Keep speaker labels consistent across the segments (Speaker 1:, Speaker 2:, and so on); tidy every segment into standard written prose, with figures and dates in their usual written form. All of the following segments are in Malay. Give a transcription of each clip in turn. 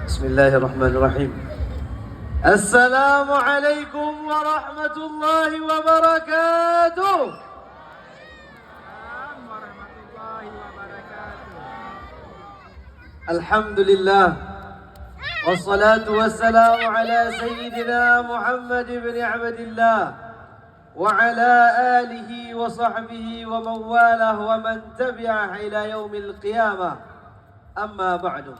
Speaker 1: Bismillahirrahmanirrahim. Assalamualaikum warahmatullahi wabarakatuh. Alhamdulillah. Wassalatu wassalamu ala sayyidina Muhammad ibn Abdillah wa ala alihi wa sahbihi wa man walah wa man tabi'ah ila yaumil qiyamah. Amma ba'du.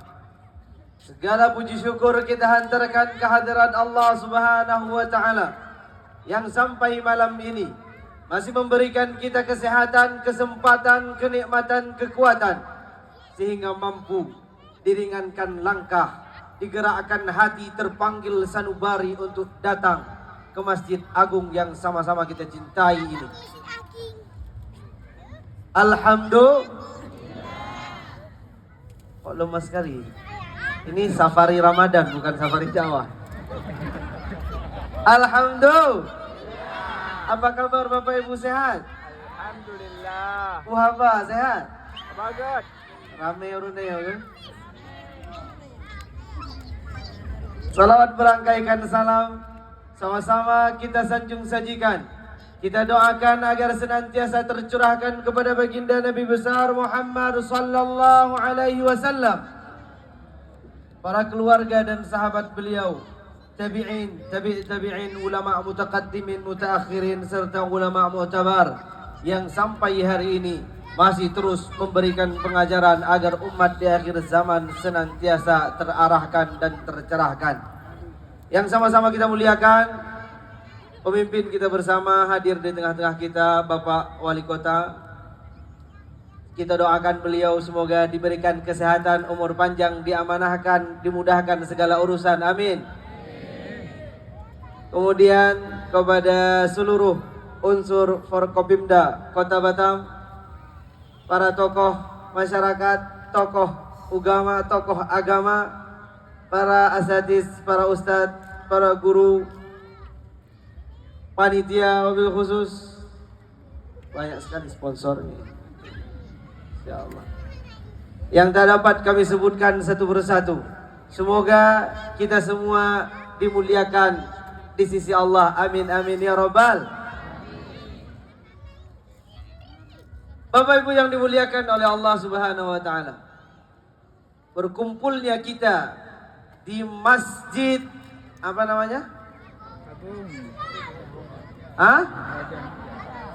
Speaker 1: Segala puji syukur kita hantarkan kehadiran Allah Subhanahu wa taala yang sampai malam ini masih memberikan kita kesehatan, kesempatan, kenikmatan, kekuatan sehingga mampu diringankan langkah, digerakkan hati, terpanggil sanubari untuk datang ke Masjid Agung yang sama-sama kita cintai ini. Alhamdulillah. Kok lemas sekali? Ini safari Ramadan bukan safari Jawa. Alhamdulillah. Apa kabar Bapak Ibu, sehat?
Speaker 2: Alhamdulillah.
Speaker 1: Haba sehat?
Speaker 2: Bagus.
Speaker 1: Rame urunnya ya. Salawat berangkaikan salam sama-sama kita sanjung sajikan. Kita doakan agar senantiasa tercurahkan kepada baginda Nabi besar Muhammad sallallahu alaihi wasallam, para keluarga dan sahabat beliau, tabi'in, tabi'in, ulama mutaqaddimin, mutaakhirin, serta ulama mu'tabar yang sampai hari ini masih terus memberikan pengajaran agar umat di akhir zaman senantiasa terarahkan dan tercerahkan. Yang sama-sama kita muliakan, pemimpin kita bersama hadir di tengah-tengah kita, Bapak Wali Kota. Kita doakan beliau semoga diberikan kesehatan, umur panjang, diamanahkan, dimudahkan segala urusan. Amin. Kemudian kepada seluruh unsur Forkopimda Kota Batam, para tokoh masyarakat, tokoh agama, para asatidz, para ustadz, para guru, panitia, wabil khusus, banyak sekali sponsornya. Insyaallah. Yang tak dapat kami sebutkan satu persatu. Semoga kita semua dimuliakan di sisi Allah. Amin amin ya rabbal. Bapak Ibu yang dimuliakan oleh Allah Subhanahu wa taala, berkumpulnya kita di masjid apa namanya?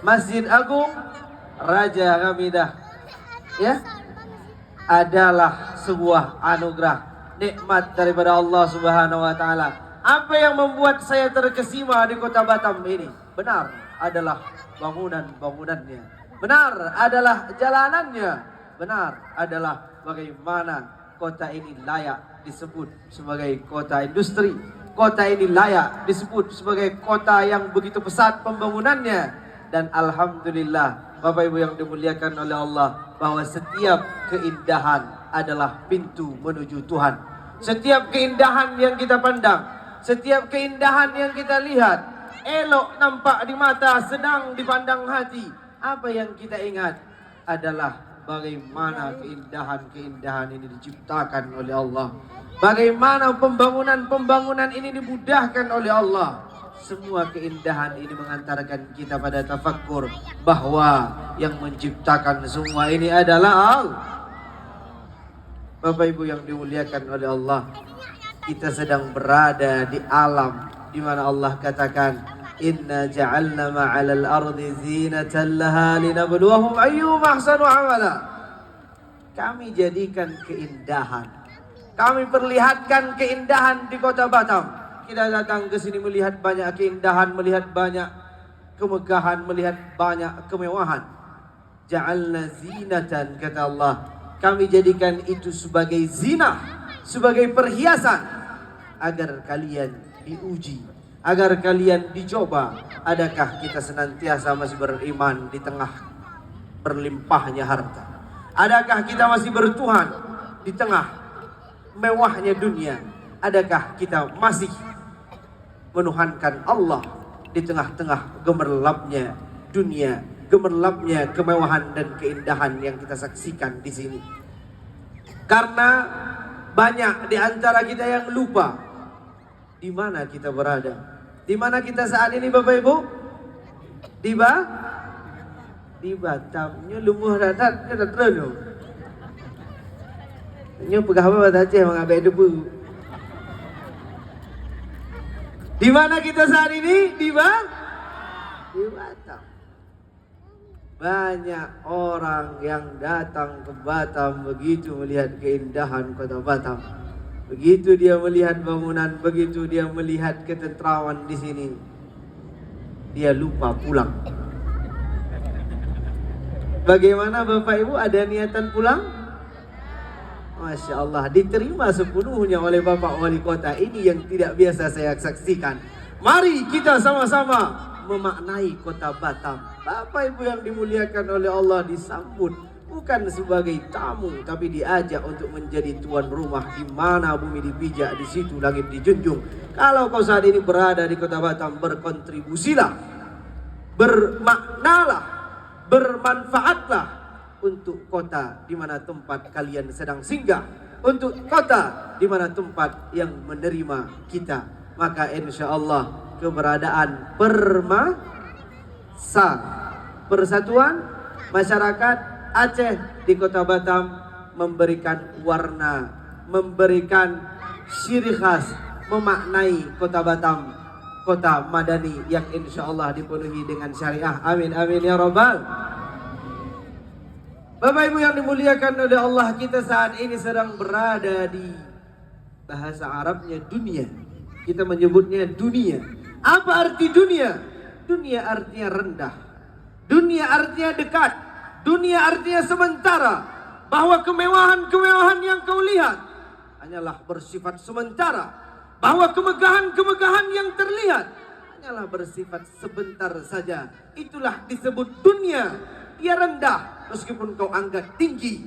Speaker 1: Masjid Agung Raja Hamidah, ya, adalah sebuah anugerah, nikmat daripada Allah Subhanahu wa taala. Apa yang membuat saya terkesima di Kota Batam ini? Benar adalah bangunan-bangunannya, benar adalah jalanannya, benar adalah bagaimana kota ini layak disebut sebagai kota industri. Kota ini layak disebut sebagai kota yang begitu pesat pembangunannya. Dan alhamdulillah Bapak Ibu yang dimuliakan oleh Allah, bahwa setiap keindahan adalah pintu menuju Tuhan. Setiap keindahan yang kita pandang, setiap keindahan yang kita lihat, elok nampak di mata, sedang dipandang hati. Apa yang kita ingat adalah bagaimana keindahan-keindahan ini diciptakan oleh Allah. Bagaimana pembangunan ini dimudahkan oleh Allah. Semua keindahan ini mengantarkan kita pada tafakkur bahwa yang menciptakan semua ini adalah Allah. Bapak Ibu yang dimuliakan oleh Allah, kita sedang berada di alam di mana Allah katakan, inna ja'alna ma'alal ardi zinatan laha linabluwahum ayyuhum ahsanu amala. Kami jadikan keindahan, kami perlihatkan keindahan di Kota Batam. Kita datang ke sini melihat banyak keindahan, melihat banyak kemegahan, melihat banyak kemewahan. Ja'alna zinatan, kata Allah, kami jadikan itu sebagai zinah, sebagai perhiasan, agar kalian diuji, agar kalian dicoba. Adakah kita senantiasa masih beriman di tengah berlimpahnya harta? Adakah kita masih bertuhan di tengah mewahnya dunia? Adakah kita masih menuhankan Allah di tengah-tengah gemerlapnya dunia, gemerlapnya kemewahan dan keindahan yang kita saksikan di sini? Karena banyak di antara kita yang lupa di mana kita berada. Di mana kita saat ini Bapak Ibu? Di Batam. Nya lumuh datat nya terus. Nya pegawai Batam Aceh mengambil debu. Di mana kita saat ini? Di Batam. Banyak orang yang datang ke Batam begitu melihat keindahan kota Batam. Begitu dia melihat bangunan, begitu dia melihat ketentraman di sini, dia lupa pulang. Bagaimana Bapak Ibu, ada niatan pulang? Masya Allah, diterima sepenuhnya oleh Bapak Wali Kota. Ini yang tidak biasa saya saksikan. Mari kita sama-sama memaknai kota Batam. Bapak Ibu yang dimuliakan oleh Allah, disambut bukan sebagai tamu, tapi diajak untuk menjadi tuan rumah. Di mana bumi dipijak, di situ langit dijunjung. Kalau kau saat ini berada di kota Batam, berkontribusilah, bermaknalah, bermanfaatlah untuk kota di mana tempat kalian sedang singgah, untuk kota di mana tempat yang menerima kita. Maka insya Allah keberadaan persatuan masyarakat Aceh di kota Batam memberikan warna, memberikan ciri khas, memaknai kota Batam, kota madani yang insya Allah dipenuhi dengan syariah. Amin amin ya rabbal. Bapak Ibu yang dimuliakan oleh Allah, kita saat ini sedang berada di bahasa Arabnya dunia. Kita menyebutnya dunia. Apa arti dunia? Dunia artinya rendah. Dunia artinya dekat. Dunia artinya sementara. Bahwa kemewahan-kemewahan yang kau lihat hanyalah bersifat sementara. Bahwa kemegahan-kemegahan yang terlihat hanyalah bersifat sebentar saja. Itulah disebut dunia. Dia rendah meskipun kau anggap tinggi.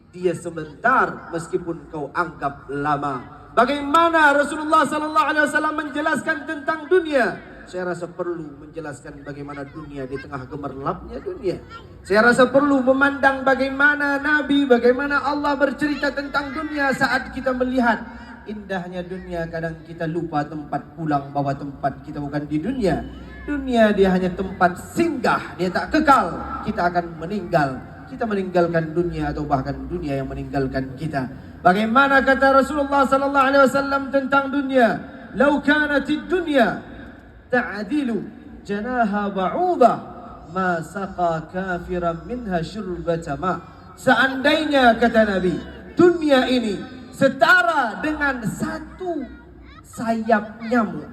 Speaker 1: Dia sebentar meskipun kau anggap lama. Bagaimana Rasulullah SAW menjelaskan tentang dunia? Saya rasa perlu menjelaskan bagaimana dunia di tengah gemerlapnya dunia. Saya rasa perlu memandang bagaimana Nabi, bagaimana Allah bercerita tentang dunia saat kita melihat indahnya dunia. Kadang kita lupa tempat pulang, bahwa tempat kita bukan di dunia. Dunia dia hanya tempat singgah, dia tak kekal. Kita akan meninggal. Kita meninggalkan dunia atau bahkan dunia yang meninggalkan kita. Bagaimana kata Rasulullah SAW tentang dunia? Lau kanatid dunya ta'dilu janaha ba'udah ma saqa kafiran minha syurbata ma. Seandainya kata Nabi, dunia ini setara dengan satu sayap nyamuk.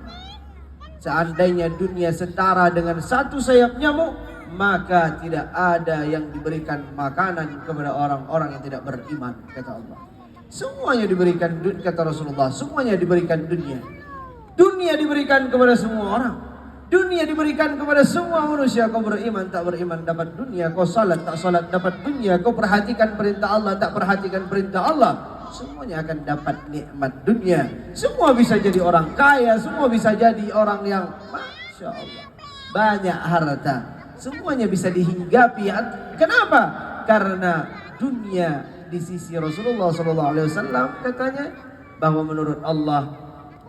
Speaker 1: Seandainya dunia setara dengan satu sayap nyamuk, maka tidak ada yang diberikan makanan kepada orang-orang yang tidak beriman, kata Allah. Semuanya diberikan, kata Rasulullah, semuanya diberikan dunia. Dunia diberikan kepada semua orang. Dunia diberikan kepada semua manusia. Kau beriman, tak beriman, dapat dunia. Kau salat, tak salat, dapat dunia. Kau perhatikan perintah Allah, tak perhatikan perintah Allah, semuanya akan dapat nikmat dunia. Semua bisa jadi orang kaya, semua bisa jadi orang yang Masya Allah banyak harta. Semuanya bisa dihinggapi. Kenapa? Karena dunia di sisi Rasulullah SAW katanya bahwa menurut Allah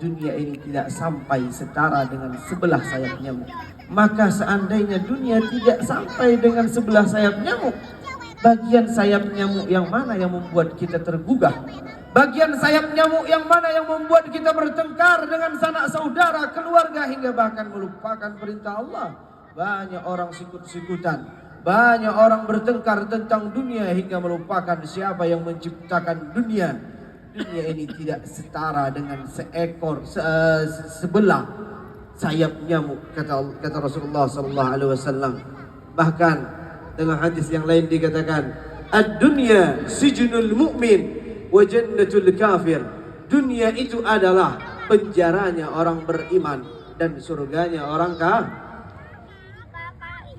Speaker 1: dunia ini tidak sampai setara dengan sebelah sayap nyamuk. Maka seandainya dunia tidak sampai dengan sebelah sayap nyamuk, bagian sayap nyamuk yang mana yang membuat kita tergugah? Bagian sayap nyamuk yang mana yang membuat kita bertengkar dengan sanak saudara, keluarga, hingga bahkan melupakan perintah Allah? Banyak orang sikut-sikutan, banyak orang bertengkar tentang dunia hingga melupakan siapa yang menciptakan dunia. Dunia ini tidak setara dengan seekor sebelah sayap nyamuk, kata Rasulullah SAW. Bahkan dalam hadis yang lain dikatakan, ad-dunya sijnul mu'min wa jannatul kafir. Dunia itu adalah penjaranya orang beriman dan surganya orang kafir.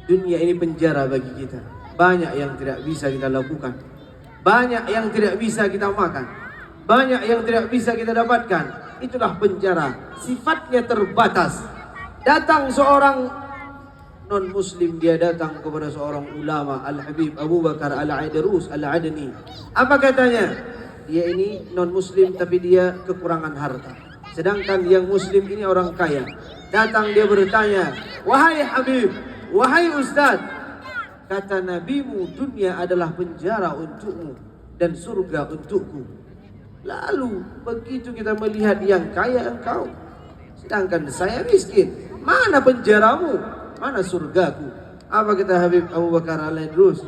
Speaker 1: Dunia ini penjara bagi kita. Banyak yang tidak bisa kita lakukan, banyak yang tidak bisa kita makan, banyak yang tidak bisa kita dapatkan. Itulah penjara, sifatnya terbatas. Datang seorang non-muslim, dia datang kepada seorang ulama, Al-Habib Abu Bakar Al-Aidrus Al-Adni. Apa katanya? dia ini non muslim tapi dia kekurangan harta. Sedangkan yang muslim ini orang kaya. Datang dia bertanya, "Wahai Habib, wahai Ustaz, kata nabimu dunia adalah penjara untukmu dan surga untukku. Lalu begitu kita melihat yang kaya engkau, sedangkan saya miskin. Mana penjaramu? Mana surgaku?" Apa kata Habib Abu Bakar Al-Idrus?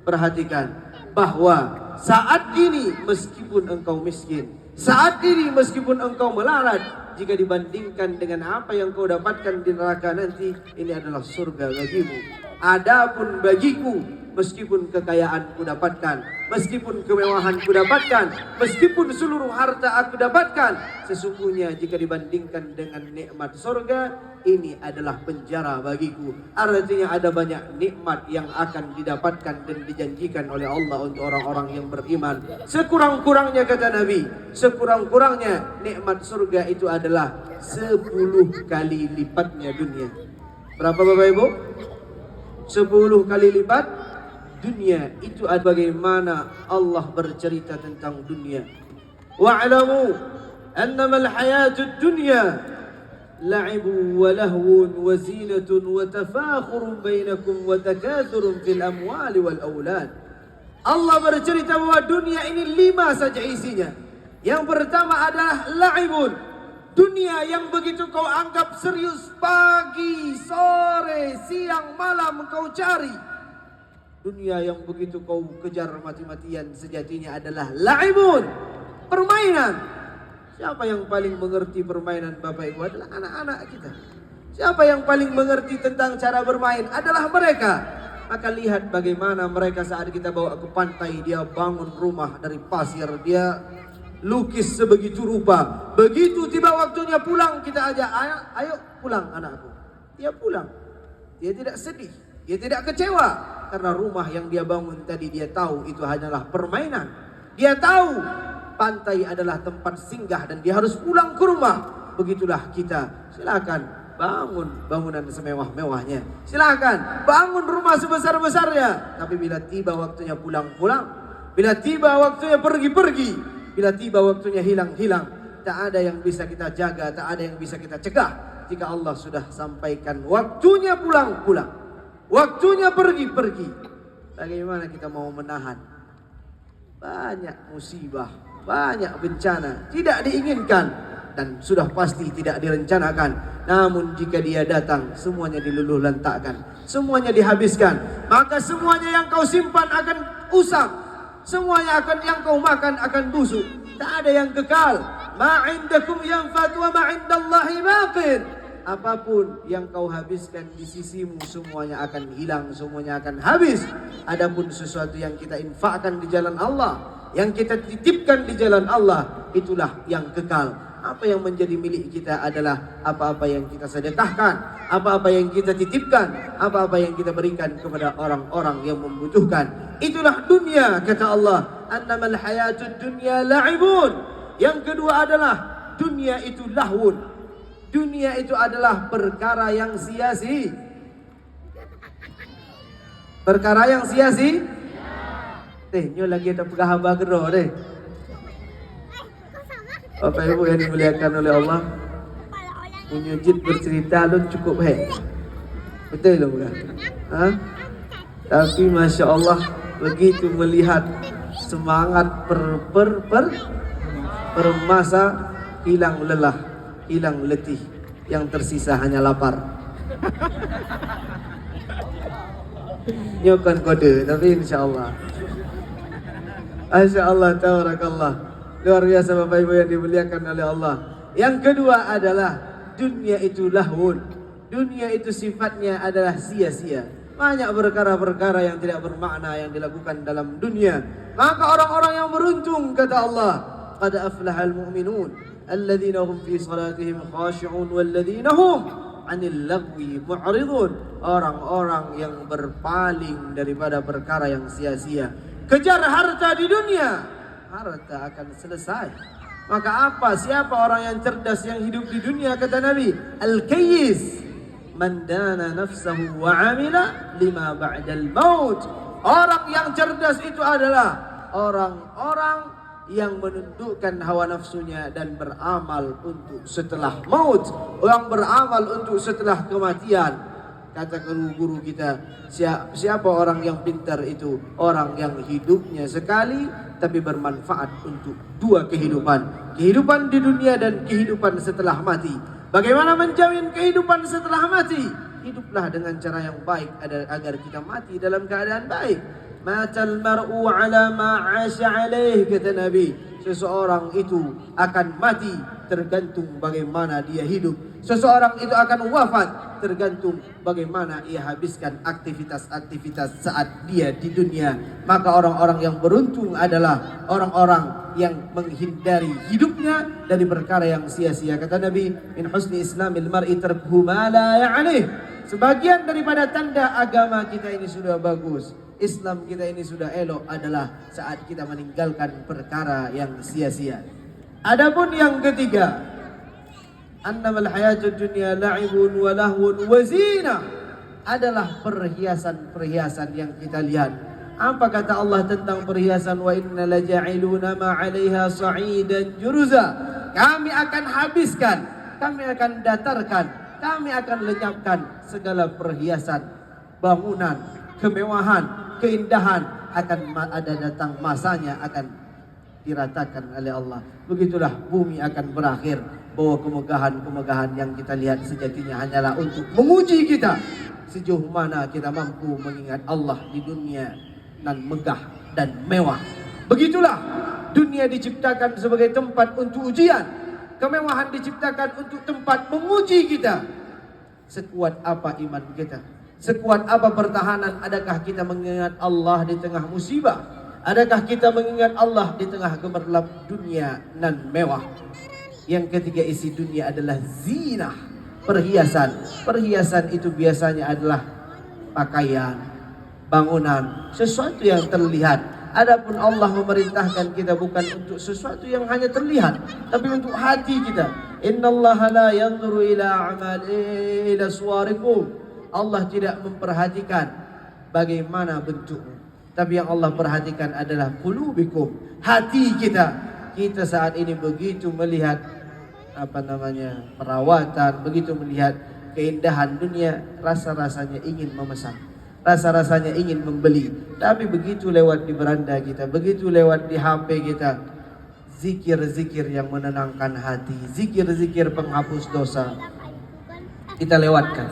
Speaker 1: Perhatikan bahwa saat ini meskipun engkau miskin, saat ini meskipun engkau melarat, jika dibandingkan dengan apa yang kau dapatkan di neraka nanti, ini adalah surga bagimu. Adapun bagiku, meskipun kekayaan ku dapatkan, meskipun kemewahan ku dapatkan, meskipun seluruh harta aku dapatkan, sesungguhnya jika dibandingkan dengan nikmat surga, ini adalah penjara bagiku. Artinya ada banyak nikmat yang akan didapatkan dan dijanjikan oleh Allah untuk orang-orang yang beriman. Sekurang-kurangnya kata Nabi, sekurang-kurangnya nikmat surga itu adalah 10 kali lipatnya dunia. Berapa Bapak Ibu? 10 kali lipat dunia. Itu bagaimana Allah bercerita tentang dunia. Wa'lamu annama al-hayatud dunya la'ibun wa lahwun wa zinatun wa tafakhurun bainakum wa takathurun fil amwali wal aulad. Allah bercerita bahwa dunia ini 5 saja isinya. Yang pertama adalah la'ibun, dunia yang begitu kau anggap serius, pagi, sore, siang, malam kau cari. Dunia yang begitu kau kejar mati-matian, sejatinya adalah la'ibun, permainan. Siapa yang paling mengerti permainan Bapak Ibu? Adalah anak-anak kita. Siapa yang paling mengerti tentang cara bermain? Adalah mereka. Maka lihat bagaimana mereka saat kita bawa ke pantai, dia bangun rumah dari pasir, dia lukis sebegitu rupa. Begitu tiba waktunya pulang, kita ajak, ayo pulang anakku. Dia pulang. Dia tidak sedih, dia tidak kecewa, karena rumah yang dia bangun tadi dia tahu itu hanyalah permainan. Dia tahu pantai adalah tempat singgah dan dia harus pulang ke rumah. Begitulah kita. Silakan bangun bangunan semewah-mewahnya. Silakan bangun rumah sebesar-besarnya. Tapi bila tiba waktunya pulang-pulang, bila tiba waktunya pergi-pergi, bila tiba waktunya hilang-hilang, tak ada yang bisa kita jaga, tak ada yang bisa kita cegah. Jika Allah sudah sampaikan waktunya pulang-pulang, waktunya pergi-pergi, bagaimana kita mau menahan? Banyak musibah, banyak bencana tidak diinginkan dan sudah pasti tidak direncanakan. Namun jika dia datang, semuanya diluluh lantakkan, semuanya dihabiskan. Maka semuanya yang kau simpan akan usang, semuanya yang kau makan akan busuk. Tak ada yang kekal. Ma indakum yanfad wa ma indallahi baqin. Apapun yang kau habiskan di sisimu, semuanya akan hilang, semuanya akan habis. Adapun sesuatu yang kita infakkan di jalan Allah, yang kita titipkan di jalan Allah, itulah yang kekal. Apa yang menjadi milik kita adalah apa-apa yang kita sedekahkan, apa-apa yang kita titipkan, apa-apa yang kita berikan kepada orang-orang yang membutuhkan. Itulah dunia, kata Allah. Annamal hayatud dunya la'ibun. Yang kedua adalah dunia itu lahwun. Dunia itu adalah perkara yang sia-sia. Perkara yang sia-sia. Nyo lagi ada pegahaba gero deh. Bapak Ibu yang dimuliakan oleh Allah, Munyujid bercerita lu cukup betul loh bukan? Tapi Masya Allah, begitu melihat semangat permasa, hilang lelah, hilang letih, yang tersisa hanya lapar. Nyokan kode, tapi insya Allah. Masya Allah, tabarakallah. Luar biasa Bapak Ibu yang dimuliakan oleh Allah. Yang kedua adalah dunia itu lahun. Dunia itu sifatnya adalah sia-sia. Banyak perkara-perkara yang tidak bermakna yang dilakukan dalam dunia. Maka orang-orang yang beruntung, kata Allah, qad aflahal mu'minun alladzina hum fi salatihim khashi'un walladzina hum 'anil lagwi mu'ridun. Orang-orang yang berpaling daripada perkara yang sia-sia. Kejar harta di dunia, harta akan selesai. Maka apa? Siapa orang yang cerdas yang hidup di dunia? Kata Nabi, Al-Kayyis man dana nafsahu wa amila lima ba'dal maut. Orang yang cerdas itu adalah orang-orang yang menundukkan hawa nafsunya dan beramal untuk setelah maut, yang beramal untuk setelah kematian. Kata guru-guru kita, siapa orang yang pintar itu? Orang yang hidupnya sekali tapi bermanfaat untuk dua kehidupan, kehidupan di dunia dan kehidupan setelah mati. Bagaimana menjamin kehidupan setelah mati? Hiduplah dengan cara yang baik agar kita mati dalam keadaan baik. Matal mar'u ala ma 'asha alaih, kata Nabi. Seseorang itu akan mati tergantung bagaimana dia hidup. Seseorang itu akan wafat tergantung bagaimana ia habiskan aktivitas-aktivitas saat dia di dunia. Maka orang-orang yang beruntung adalah orang-orang yang menghindari hidupnya dari perkara yang sia-sia. Kata Nabi, min husni islamil mar'i tarkuhu ma la ya'nih. Sebagian daripada tanda agama kita ini sudah bagus, Islam kita ini sudah elok adalah saat kita meninggalkan perkara yang sia-sia. Adapun yang ketiga, annamal hayatud dunya la'ibun wa lahwun wa zinah, adalah perhiasan-perhiasan yang kita lihat. Apa kata Allah tentang perhiasan? Wa inna laja'iluna ma 'alaiha sa'idan juruza. Kami akan habiskan, kami akan datarkan, kami akan lenyapkan segala perhiasan, bangunan, kemewahan, keindahan, akan ada datang masanya akan diratakan oleh Allah. Begitulah bumi akan berakhir, bahwa kemegahan-kemegahan yang kita lihat sejatinya hanyalah untuk menguji kita sejauh mana kita mampu mengingat Allah di dunia dan megah dan mewah. Begitulah dunia diciptakan sebagai tempat untuk ujian, kemewahan diciptakan untuk tempat menguji kita. Sekuat apa iman kita? Sekuat apa pertahanan? Adakah kita mengingat Allah di tengah musibah? Adakah kita mengingat Allah di tengah gemerlap dunia nan mewah? Yang ketiga, isi dunia adalah zinah, perhiasan. Perhiasan itu biasanya adalah pakaian, bangunan, sesuatu yang terlihat. Adapun Allah memerintahkan kita bukan untuk sesuatu yang hanya terlihat, tapi untuk hati kita. Innallaha la yanzuru ila ila suwarikum. Allah tidak memperhatikan bagaimana bentukmu, tapi yang Allah perhatikan adalah qulubikum, hati kita. Kita saat ini begitu melihat perawatan, begitu melihat keindahan dunia, rasa-rasanya ingin memesan, rasa-rasanya ingin membeli. Tapi begitu lewat di beranda kita, begitu lewat di HP kita, zikir-zikir yang menenangkan hati, zikir-zikir penghapus dosa, kita lewatkan,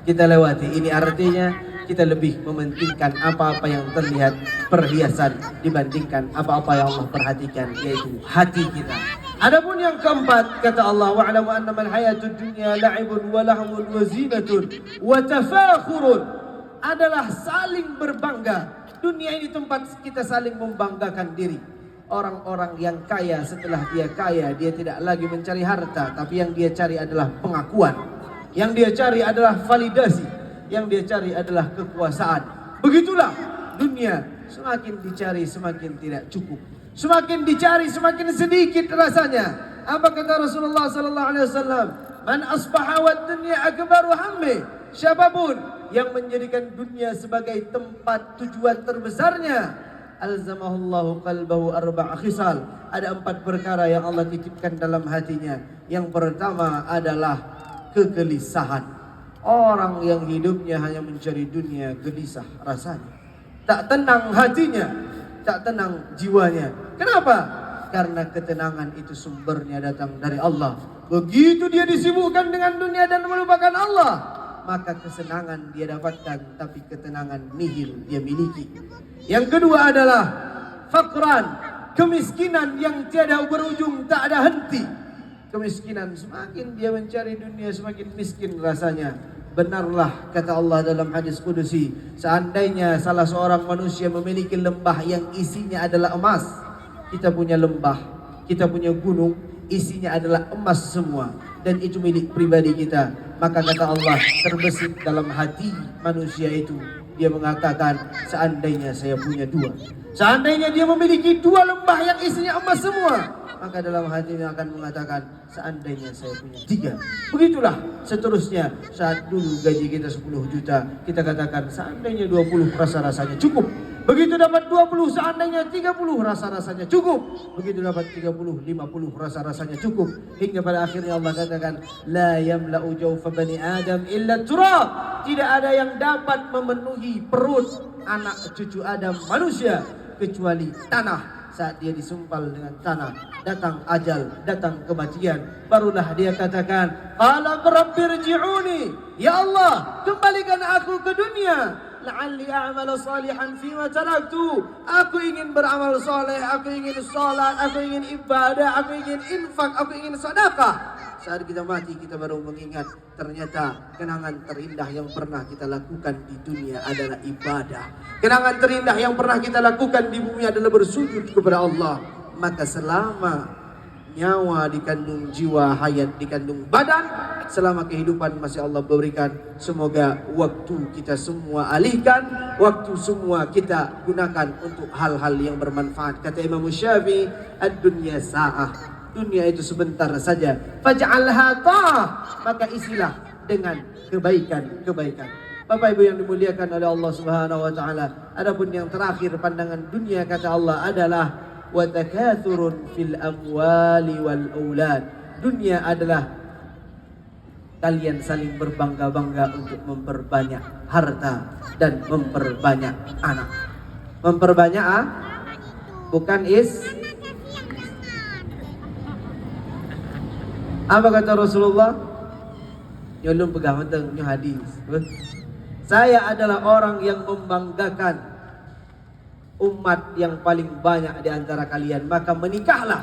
Speaker 1: kita lewati. Ini artinya kita lebih mementingkan apa-apa yang terlihat, perhiasan, dibandingkan apa-apa yang Allah perhatikan, yaitu hati kita. Adapun yang keempat, kata Allah, wa'lamu annamal hayatud dunya la'ibun wa lahwun wa zinatun wa tafakhurun, adalah saling berbangga. Dunia ini tempat kita saling membanggakan diri. Orang-orang yang kaya, setelah dia kaya, dia tidak lagi mencari harta, tapi yang dia cari adalah pengakuan, yang dia cari adalah validasi, yang dia cari adalah kekuasaan. Begitulah dunia, semakin dicari semakin tidak cukup, semakin dicari semakin sedikit rasanya. Apa kata Rasulullah sallallahu alaihi wasallam? Man asbaha wad dunya akbaru hammi. Siapapun yang menjadikan dunia sebagai tempat tujuan terbesarnya, alzamahullahu qalbahu arba'a khisal. Ada 4 perkara yang Allah titipkan dalam hatinya. Yang pertama adalah kegelisahan. Orang yang hidupnya hanya mencari dunia, gelisah rasanya, tak tenang hatinya, tak tenang jiwanya. Kenapa? Karena ketenangan itu sumbernya datang dari Allah. Begitu dia disibukkan dengan dunia dan melupakan Allah, maka kesenangan dia dapatkan, tapi ketenangan nihil dia miliki. Yang kedua adalah fakran, kemiskinan yang tiada berujung, tak ada henti. Kemiskinan, semakin dia mencari dunia semakin miskin rasanya. Benarlah kata Allah dalam hadis kudusi, seandainya salah seorang manusia memiliki lembah yang isinya adalah emas. Kita punya lembah, kita punya gunung, isinya adalah emas semua, dan itu milik pribadi kita. Maka kata Allah, terbesit dalam hati manusia itu, dia mengatakan, seandainya saya punya 2. Seandainya dia memiliki 2 lembah yang isinya emas semua, maka dalam hatinya akan mengatakan, seandainya saya punya 3. Begitulah seterusnya. Saat dulu gaji kita 10 juta, kita katakan seandainya 20 rasa-rasanya cukup. Begitu dapat 20, seandainya 30, rasa-rasanya cukup. Begitu dapat 30, 50, rasa-rasanya cukup. Hingga pada akhirnya Allah katakan, la yamla'u jawfa bani Adam illa turab. Tidak ada yang dapat memenuhi perut anak cucu Adam manusia kecuali tanah. Saat dia disumpal dengan tanah, datang ajal, datang kematian, barulah dia katakan, qala rabbirji'uni, ya Allah, kembalikan aku ke dunia, la'alli a'mala salihan fima taraktu. Aku ingin beramal soleh, aku ingin salat, aku ingin ibadah, aku ingin infak, aku ingin sedekah. Saat kita mati, kita baru mengingat ternyata kenangan terindah yang pernah kita lakukan di dunia adalah ibadah. Kenangan terindah yang pernah kita lakukan di bumi adalah bersujud kepada Allah. Maka selama nyawa dikandung jiwa, hayat dikandung badan, selama kehidupan masih Allah berikan, semoga waktu kita semua alihkan, waktu semua kita gunakan untuk hal-hal yang bermanfaat. Kata Imam Syafi'i, ad-dunya sa'ah, dunia itu sebentar saja. Faj'alha ta'ah, maka isilah dengan kebaikan-kebaikan. Bapak Ibu yang dimuliakan oleh Allah Subhanahu wa taala. Adapun yang terakhir pandangan dunia kata Allah adalah wa takathurun fil amwali wal aulad. Dunia adalah kalian saling berbangga-bangga untuk memperbanyak harta dan memperbanyak anak. Memperbanyak bukan apa kata Rasulullah? Nyolong pegang tentang hadis. Saya adalah orang yang membanggakan umat yang paling banyak di antara kalian. Maka menikahlah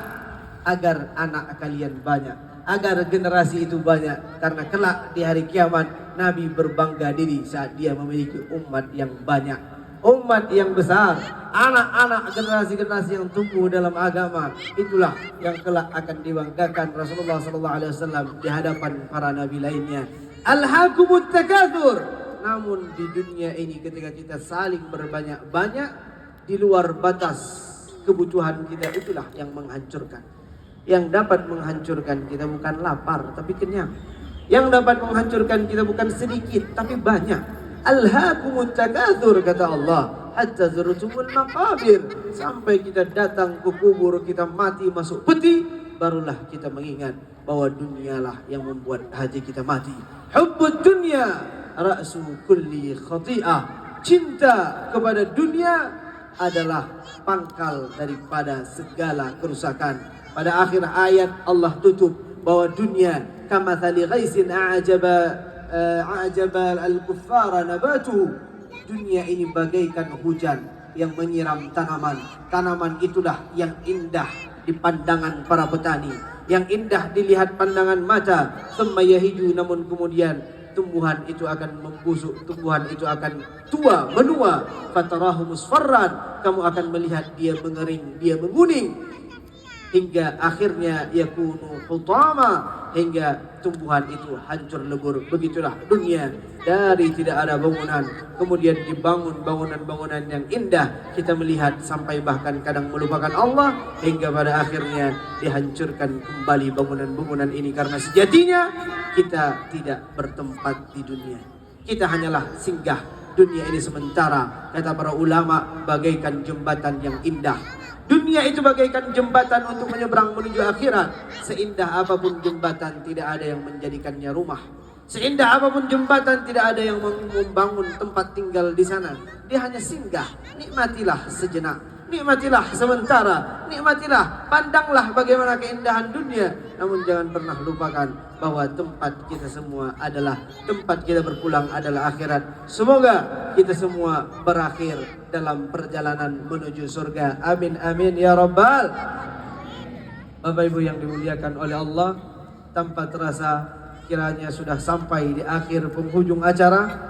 Speaker 1: agar anak kalian banyak, agar generasi itu banyak. Karena kelak di hari kiamat Nabi berbangga diri saat dia memiliki umat yang banyak, umat yang besar, anak-anak generasi-generasi yang tumbuh dalam agama. Itulah yang kelak akan dibanggakan Rasulullah SAW di hadapan para nabi lainnya. Alhaakumut takatsur. Namun di dunia ini ketika kita saling berbanyak-banyak di luar batas kebutuhan kita, itulah yang menghancurkan. Yang dapat menghancurkan kita bukan lapar tapi kenyang. Yang dapat menghancurkan kita bukan sedikit tapi banyak. Alhaakumut takatsur kata Allah, hatta zurtumul maqabir, sampai kita datang ke kubur, kita mati masuk peti, barulah kita mengingat bahwa dunialah yang membuat hati kita mati. Hubbud dunya ra'su kulli khati'ah. Cinta kepada dunia adalah pangkal daripada segala kerusakan. Pada akhir ayat Allah tutup bahwa dunia kamathali ghaisin a'jaba al-kuffara nabatuhu. Dunia ini bagaikan hujan yang menyiram tanaman. Tanaman itulah yang indah di pandangan para petani, yang indah dilihat pandangan mata. Thumma yahiju, namun kemudian tumbuhan itu akan membusuk, tumbuhan itu akan tua, menua. Fatarahu musfarran, kamu akan melihat dia mengering, dia menguning, hingga akhirnya yakunu hutama, hingga tumbuhan itu hancur lebur. Begitulah dunia, dari tidak ada bangunan kemudian dibangun bangunan-bangunan yang indah. Kita melihat sampai bahkan kadang melupakan Allah, hingga pada akhirnya dihancurkan kembali bangunan-bangunan ini. Karena sejatinya kita tidak bertempat di dunia, kita hanyalah singgah. Dunia ini sementara, kata para ulama, bagaikan jembatan yang indah. Dunia itu bagaikan jembatan untuk menyeberang menuju akhirat. Seindah apapun jembatan, tidak ada yang menjadikannya rumah. Seindah apapun jembatan, tidak ada yang membangun tempat tinggal di sana. Dia hanya singgah. Nikmatilah sejenak, nikmatilah sementara, nikmatilah, pandanglah bagaimana keindahan dunia. Namun jangan pernah lupakan bahwa tempat kita semua adalah, tempat kita berpulang adalah akhirat. Semoga kita semua berakhir dalam perjalanan menuju surga. Amin amin ya rabbal. Bapak Ibu yang dimuliakan oleh Allah, tanpa terasa kiranya sudah sampai di akhir penghujung acara.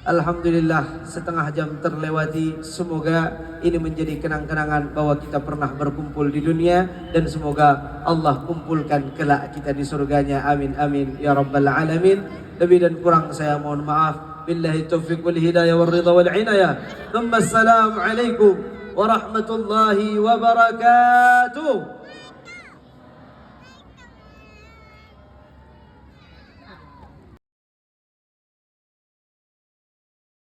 Speaker 1: Alhamdulillah, setengah jam terlewati. Semoga ini menjadi kenang-kenangan bahwa kita pernah berkumpul di dunia, dan semoga Allah kumpulkan kelak kita di surganya. Amin amin ya rabbal alamin. Lebih dan kurang saya mohon maaf. Billahi taufiq wal hidayah wal ridha wal inayah. Thumma assalamu alaikum warahmatullahi wabarakatuh.